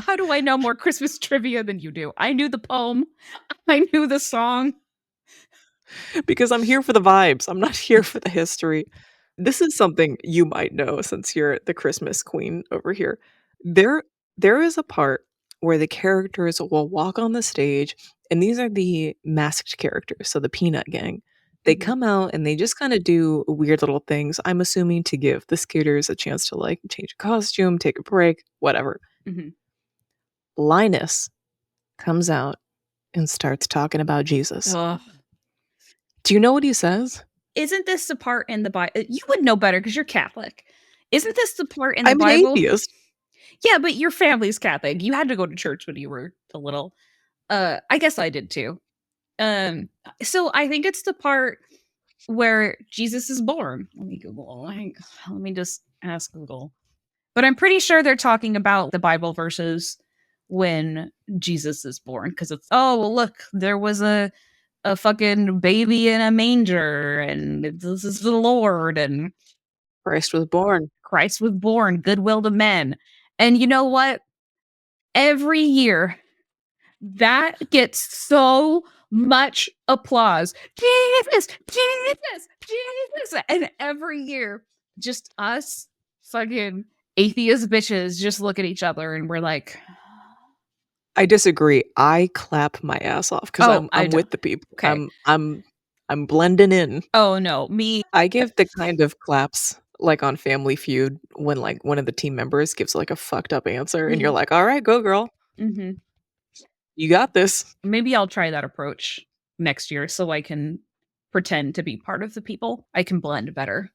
S2: How do I know more Christmas trivia than you do? I knew the poem. I knew the song.
S1: Because I'm here for the vibes. I'm not here for the history. This is something you might know since you're the Christmas queen over here. There there is a part where the characters will walk on the stage, and these are the masked characters, so the Peanut Gang. They
S2: Mhm,
S1: come out and they just kinda do weird little things, I'm assuming to give the skaters a chance to, like, change a costume, take a break, whatever.
S2: mhm.
S1: Linus comes out and starts talking about Jesus.
S2: Ugh.
S1: Do you know what he says?
S2: Isn't this the part in the Bible? You would know better because 'cause you're Catholic. Isn't this the part in the
S1: I'm an
S2: Bible?
S1: atheist.
S2: Yeah, but your family's Catholic. You had to go to church when you were a little. I guess I did too. Um, so I think it's the part where Jesus is born. Let me Google. Let me just ask Google. But I'm pretty sure they're talking about the Bible verses when Jesus is born because it's well, look, there was a fucking baby in a manger and this is the Lord and
S1: Christ was born.
S2: Christ was born, goodwill to men. And you know what? Every year that gets so much applause. Jesus, Jesus, Jesus. And every year, just us fucking atheist bitches just look at each other and we're like,
S1: I disagree. I clap my ass off because
S2: oh, I
S1: I'm
S2: don't.
S1: with the people.
S2: Okay.
S1: I'm blending in.
S2: Oh no, me.
S1: I give the kind of claps like on Family Feud when like one of the team members gives like a fucked up answer and you're
S2: Mhm,
S1: like, "All right, go girl.
S2: mhm.
S1: You got this."
S2: Maybe I'll try that approach next year so I can pretend to be part of the people. I can blend better.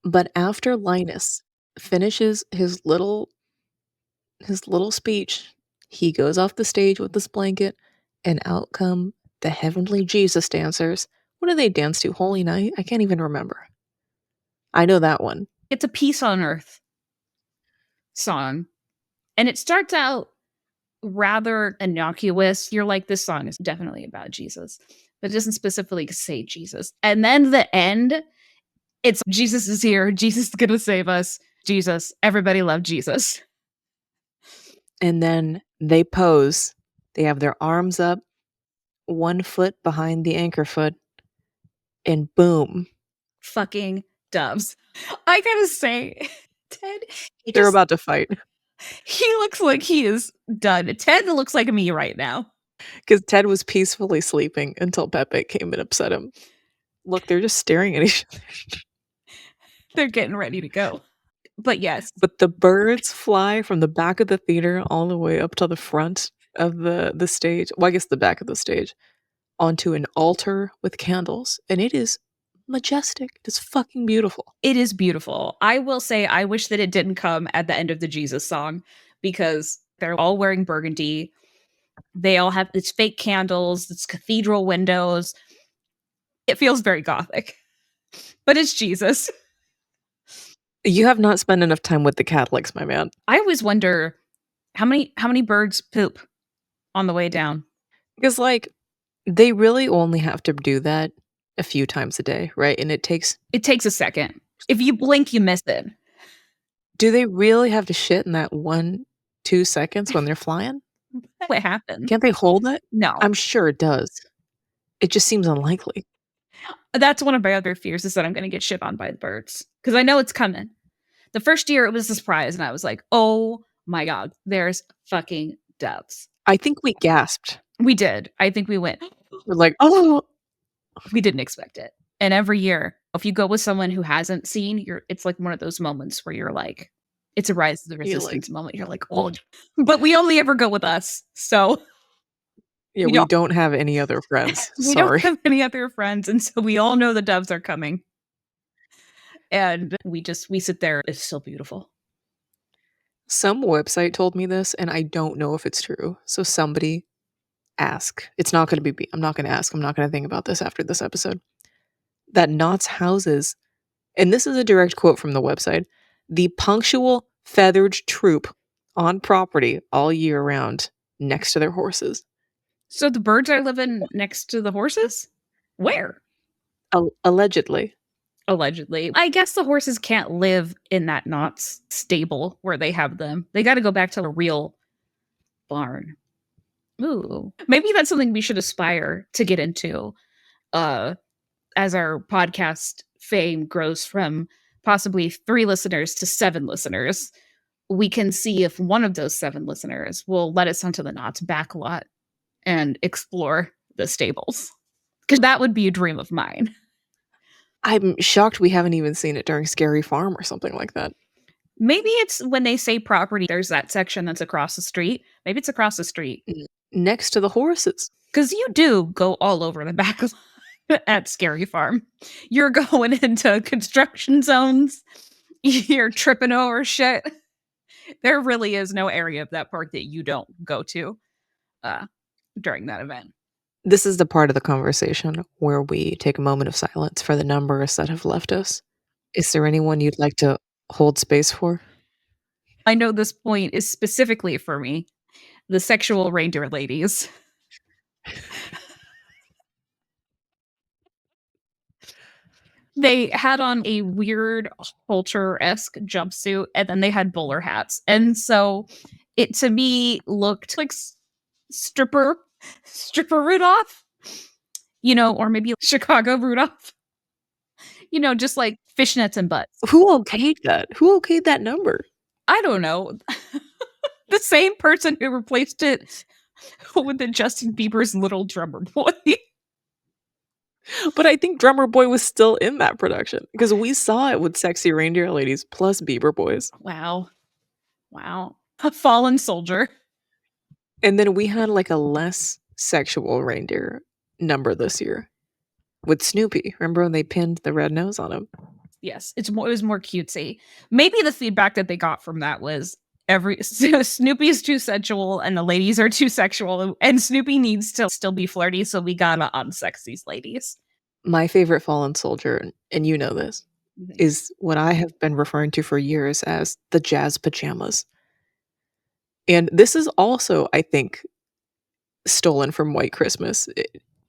S1: But after Linus finishes his little speech, he goes off the stage with this blanket and out come the heavenly Jesus dancers. What do they dance to? Holy Night? I can't even remember. I know that one.
S2: It's a peace on earth song. And it starts out rather innocuous. You're like, this song is definitely about Jesus, but it doesn't specifically say Jesus. And then the end, it's Jesus is here. Jesus is going to save us. Jesus. Everybody love Jesus.
S1: And then they pose. They have their arms up, one foot behind the anchor foot, and boom,
S2: Fucking doves. I gotta say, Ted, he
S1: they're
S2: just,
S1: about to fight.
S2: he looks like he is done. Ted looks like me right now.
S1: Because Ted was peacefully sleeping until Pepe came and upset him. Look, they're just staring at each other.
S2: They're getting ready to go. But yes,
S1: But the birds fly from the back of the theater all the way up to the front of the stage. Well, I guess the back of the stage onto an altar with candles, and it is majestic. It's fucking beautiful.
S2: it is beautiful. I will say I wish that it didn't come at the end of the Jesus song because they're all wearing burgundy. They all have it's fake candles, it's cathedral windows. It feels very gothic. But it's Jesus.
S1: You have not spent enough time with the Catholics, my man.
S2: I always wonder how many birds poop on the way down.
S1: Because, like, they really only have to do that a few times a day, right? And it takes
S2: It takes a second. If you blink, you miss it.
S1: do they really have to shit in that 1, 2 seconds when they're flying?
S2: What happened?
S1: Can't they hold it?
S2: No.
S1: I'm sure it does. It just seems unlikely.
S2: That's one of my other fears is that I'm gonna get shit on by the birds. Because I know it's coming. The first year it was a surprise, and I was like, "Oh my god, there's fucking doves."
S1: I think we gasped.
S2: We did. I think we went,
S1: We're like, "Oh!"
S2: we didn't expect it. And every year, if you go with someone who hasn't seen, it's like one of those moments where you're like, it's a rise of the
S1: You're like,
S2: resistance moment. You're like, oh, but we only ever go with us. So
S1: "Yeah,
S2: we
S1: we
S2: don't
S1: don't have any other friends.
S2: we don't
S1: Sorry."
S2: have any other friends. And so we all know the doves are coming. And we sit there. It's so beautiful.
S1: Some website told me this, and I don't know if it's true. So somebody ask. It's not gonna be me. I'm not gonna ask. I'm not gonna think about this after this episode. That Knott's houses, and this is a direct quote from the website, "the punctual feathered troop on property all year round next to their horses."
S2: So the birds are living next to the horses? Where?
S1: Allegedly.
S2: Allegedly. I guess the horses can't live in that Knott's stable where they have them. They got to go back to a real barn. Ooh. Maybe that's something we should aspire to get into uh as our podcast fame grows from possibly 3 listeners to 7 listeners. We can see if one of those 7 listeners will let us onto the Knott's back lot and explore the stables. Because that would be a dream of mine.
S1: I'm shocked we haven't even seen it during Scary Farm or something like that.
S2: Maybe it's when they say property, there's that section that's across the street. Maybe it's across the street.
S1: Next to the horses.
S2: Because you do go all over the back at Scary Farm. You're going into construction zones. You're tripping over shit. There really is no area of that park that you don't go to during that event.
S1: This is the part of the conversation where we take a moment of silence for the numbers that have left us. Is there anyone you'd like to hold space for?
S2: I know this point is specifically for me, the sexual reindeer ladies. They had on a weird halter-esque jumpsuit, and then they had bowler hats. And so it to me looked like stripper Rudolph, or maybe Chicago Rudolph, just like fishnets and butts.
S1: Who okayed that? Who okayed that number?
S2: I don't know. The same person who replaced it with the Justin Bieber's Little Drummer Boy.
S1: But I think Drummer Boy was still in that production because we saw it with Sexy Reindeer Ladies plus Bieber Boys.
S2: Wow. A fallen soldier.
S1: And then we had like a less sexual reindeer number this year with Snoopy. Remember when they pinned the red nose on him?
S2: Yes, it was more cutesy. Maybe the feedback that they got from that was Snoopy is too sensual and the ladies are too sexual, and Snoopy needs to still be flirty, so we gotta unsex these ladies.
S1: My favorite fallen soldier, and you know this, is what I have been referring to for years as the jazz pajamas. And this is also, I think, stolen from White Christmas.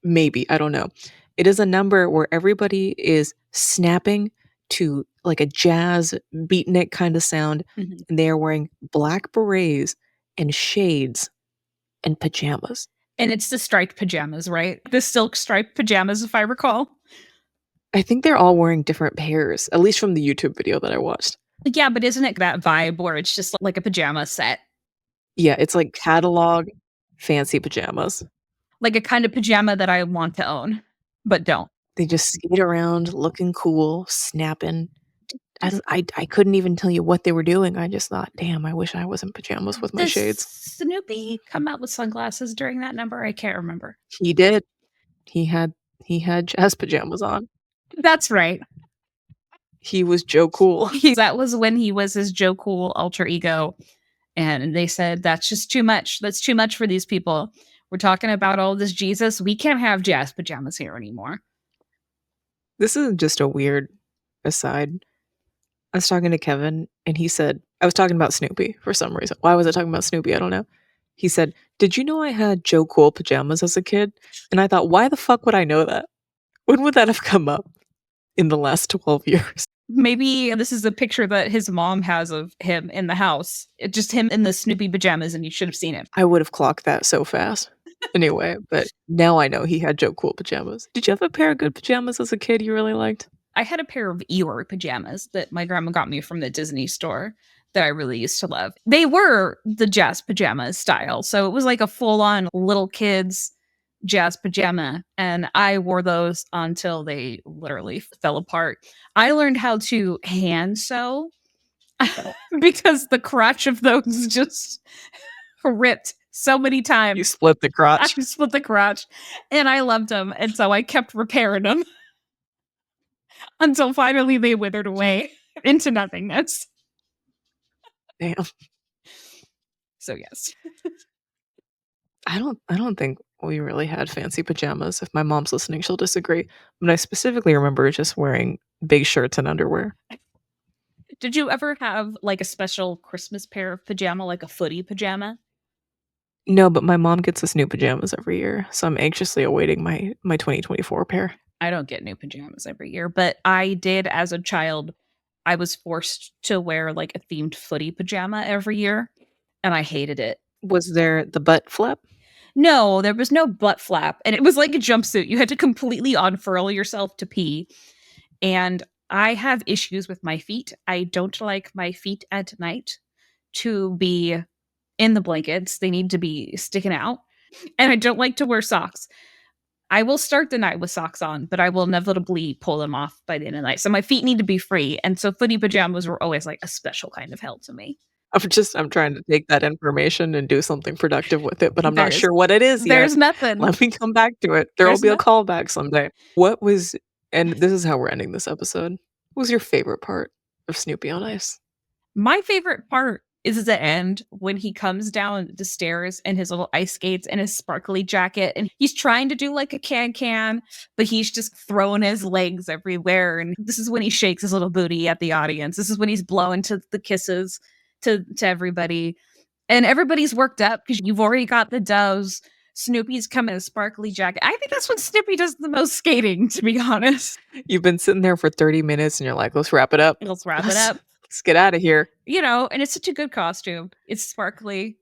S1: Maybe, I don't know. It is a number where everybody is snapping to like a jazz beatnik kind of sound, and they are wearing black berets and shades and pajamas.
S2: And it's the striped pajamas, right? The silk striped pajamas, if I recall.
S1: I think they're all wearing different pairs, at least from the YouTube video that I watched.
S2: Yeah, but isn't it that vibe where it's just like a pajama set?
S1: Yeah, it's like catalog fancy pajamas.
S2: Like a kind of pajama that I want to own, but don't.
S1: They just skate around looking cool, snapping. I couldn't even tell you what they were doing. I just thought, damn, I wish I was in pajamas with my shades.
S2: Snoopy come out with sunglasses during that number? I can't remember.
S1: He did. He had jazz pajamas on.
S2: That's right.
S1: He was Joe Cool.
S2: That was when he was his Joe Cool alter ego. And they said, that's just too much. That's too much for these people. We're talking about all this Jesus. We can't have jazz pajamas here anymore.
S1: This is just a weird aside. I was talking to Kevin, and he said, I was talking about Snoopy for some reason. Why was I talking about Snoopy? I don't know. He said, did you know I had Joe Cool pajamas as a kid? And I thought, why the fuck would I know that? When would that have come up in the last 12 years?
S2: Maybe this is a picture that his mom has of him in the house. It's just him in the Snoopy pajamas, and you should have seen him.
S1: I would have clocked that so fast. Anyway, but now I know he had Joe Cool pajamas. Did you have a pair of good pajamas as a kid you really liked?
S2: I had a pair of Eeyore pajamas that my grandma got me from the Disney store that I really used to love. They were the jazz pajamas style, so it was like a full-on little kids jazz pajama, and I wore those until they literally fell apart. I learned how to hand sew because the crotch of those just ripped so many times.
S1: You split the crotch.
S2: I split the crotch, and I loved them, and so I kept repairing them until finally they withered away into nothingness.
S1: Damn.
S2: So yes.
S1: I don't think we really had fancy pajamas. If my mom's listening, she'll disagree. But I specifically remember just wearing big shirts and underwear.
S2: Did you ever have like a special Christmas pair of pajama, like a footy pajama?
S1: No, but my mom gets us new pajamas every year, so I'm anxiously awaiting my 2024 pair.
S2: I don't get new pajamas every year, but I did as a child. I was forced to wear like a themed footy pajama every year, and I hated it.
S1: Was there the butt flap?
S2: No, there was no butt flap, and it was like a jumpsuit. You had to completely unfurl yourself to pee, and I have issues with my feet. I don't like my feet at night to be in the blankets. They need to be sticking out, and I don't like to wear socks. I will start the night with socks on, but I will inevitably pull them off by the end of the night. So my feet need to be free, and so footy pajamas were always like a special kind of hell to me.
S1: I'm trying to take that information and do something productive with it, but I'm not
S2: There's
S1: sure what it is yet.
S2: there's nothing.
S1: Let me come back to it. There will
S2: There's
S1: be a
S2: nothing.
S1: callback someday. What was and this is how we're ending this episode. What was your favorite part of Snoopy on Ice?
S2: My favorite part is at the end when he comes down the stairs in his little ice skates and his sparkly jacket, and he's trying to do like a can, but he's just throwing his legs everywhere. And this is when he shakes his little booty at the audience. This is when he's blowing to the kisses to everybody. And everybody's worked up because you've already got the doves. Snoopy's coming in a sparkly jacket. I think that's when Snoopy does the most skating, to be honest.
S1: You've been sitting there for 30 minutes and you're like, "Let's wrap it up.
S2: Let's wrap it up.
S1: Let's get out of here."
S2: And it's such a good costume. It's sparkly.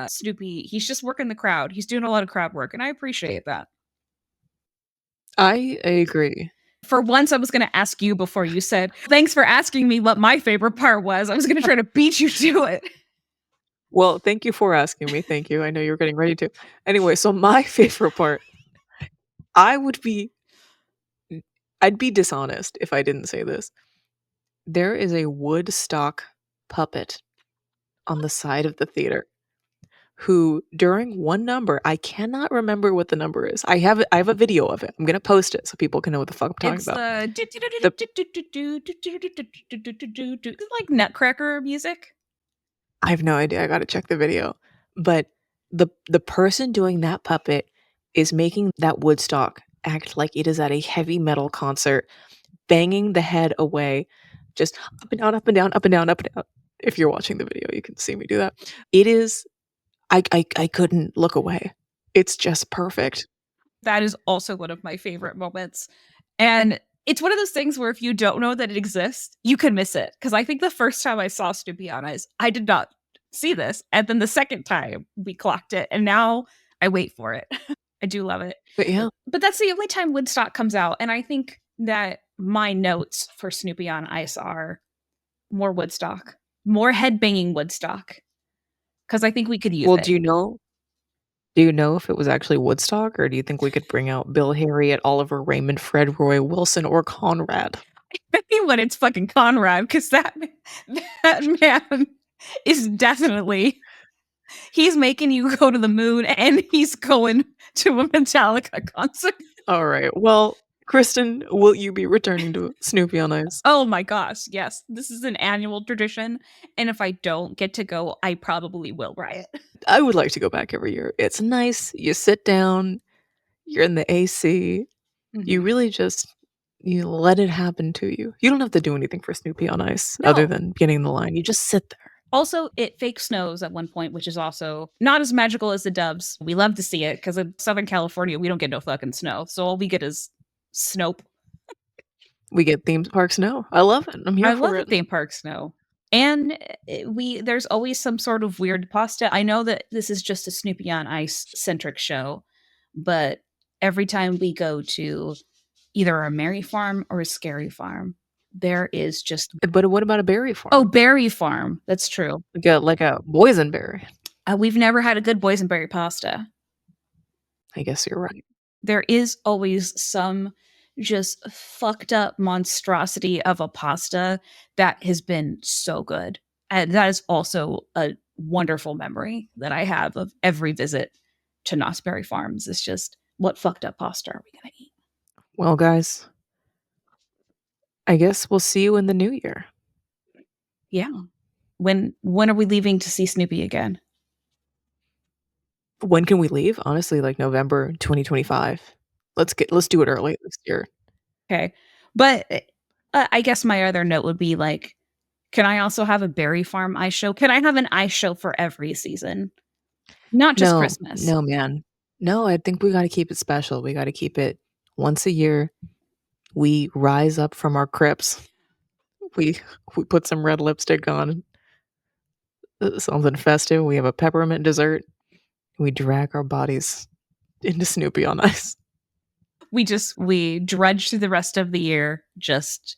S2: Snoopy, he's just working the crowd. He's doing a lot of crowd work, and I appreciate that.
S1: I agree.
S2: For once, I was going to ask you before you said, thanks for asking me what my favorite part was. I was going to try to beat you to it.
S1: Well, thank you for asking me. Thank you. I know you were getting ready to. Anyway, so my favorite part, I would be I'd be dishonest if I didn't say this. There is a Woodstock puppet on the side of the theater who during one number, I cannot remember what the number is. I have a video of it. I'm gonna post it so people can know what the fuck I'm talking
S2: It's
S1: about.
S2: like Nutcracker music.
S1: I have no idea. I gotta check the video. But the person doing that puppet is making that Woodstock act like it is at a heavy metal concert, banging the head away, just up and down, up and down, up and down, up and down. If you're watching the video, you can see me do that. It is I couldn't look away. It's just perfect.
S2: That is also one of my favorite moments. And it's one of those things where if you don't know that it exists, you can miss it. Because I think the first time I saw Snoopy on Ice, I did not see this. And then the second time we clocked it. And now I wait for it. I do love it.
S1: But yeah,
S2: But that's the only time Woodstock comes out. And I think that my notes for Snoopy on Ice are more Woodstock, more headbanging Woodstock. Because I think we could use
S1: well,
S2: it.
S1: do you know if it was actually Woodstock, or do you think we could bring out Bill Harriet, Oliver Raymond, Fred Roy Wilson, or Conrad?
S2: I think when it's fucking Conrad, because that man is definitely he's making you go to the moon and he's going to a Metallica concert.
S1: All right. Well, Kristen, will you be returning to Snoopy on Ice?
S2: Oh my gosh, yes. This is an annual tradition. And if I don't get to go, I probably will riot.
S1: I would like to go back every year. It's nice. You sit down, you're in the AC. You
S2: Mhm.
S1: really just you let it happen to you. You don't have to do anything for Snoopy on Ice other
S2: No.
S1: than getting in the line. You just sit there.
S2: Also, it fake snows at one point, which is also not as magical as the dubs. We love to see it because in Southern California, we don't get no fucking snow. So all we get is snow.
S1: We get theme park snow. I love it. I'm here
S2: I
S1: for
S2: love a
S1: it.
S2: theme park snow. And there's always some sort of weird pasta. I know that this is just a Snoopy on Ice centric show, but every time we go to either a Merry Farm or a Scary Farm, there is just
S1: But what about a berry farm?
S2: oh, Berry Farm. That's true.
S1: Like a boysenberry.
S2: We've never had a good boysenberry pasta.
S1: I guess you're right.
S2: There is always some just fucked up monstrosity of a pasta that has been so good. And that is also a wonderful memory that I have of every visit to Knott's Berry Farms. It's just what fucked up pasta are we going to eat?
S1: Well, guys, I guess we'll see you in the new year.
S2: Yeah. When are we leaving to see Snoopy again?
S1: When can we leave? Honestly, like November 2025. Let's do it early this year.
S2: Okay. But I guess my other note would be like, can I also have a berry farm ice show? Can I have an ice show for every season? Not just Christmas.
S1: No, man. No, I think we got to keep it special. We got to keep it once a year. We rise up from our crypts. We put some red lipstick on. something festive. We have a peppermint dessert. We drag our bodies into Snoopy on Ice.
S2: We drudge through the rest of the year just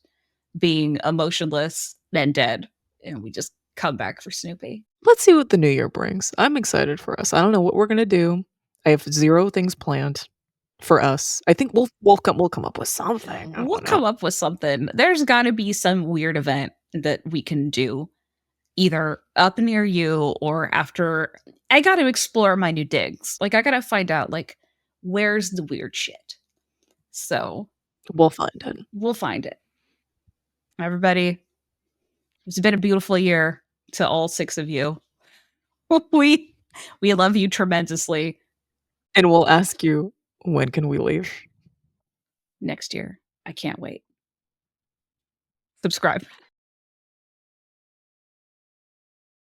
S2: being emotionless and dead, and we just come back for Snoopy.
S1: Let's see what the new year brings. I'm excited for us. I don't know what we're gonna do. I have 0 things planned for us. I think we'll come up with something. I
S2: We'll
S1: don't know.
S2: come up with something. There's got to be some weird event that we can do either up near you or after. I got to explore my new digs. Like I got to find out like where's the weird shit. So,
S1: We'll find it.
S2: we'll find it. Everybody, it's been a beautiful year to all 6 of you. we we love you tremendously.
S1: And we'll ask you, when can we leave?
S2: Next year. I can't wait. Subscribe.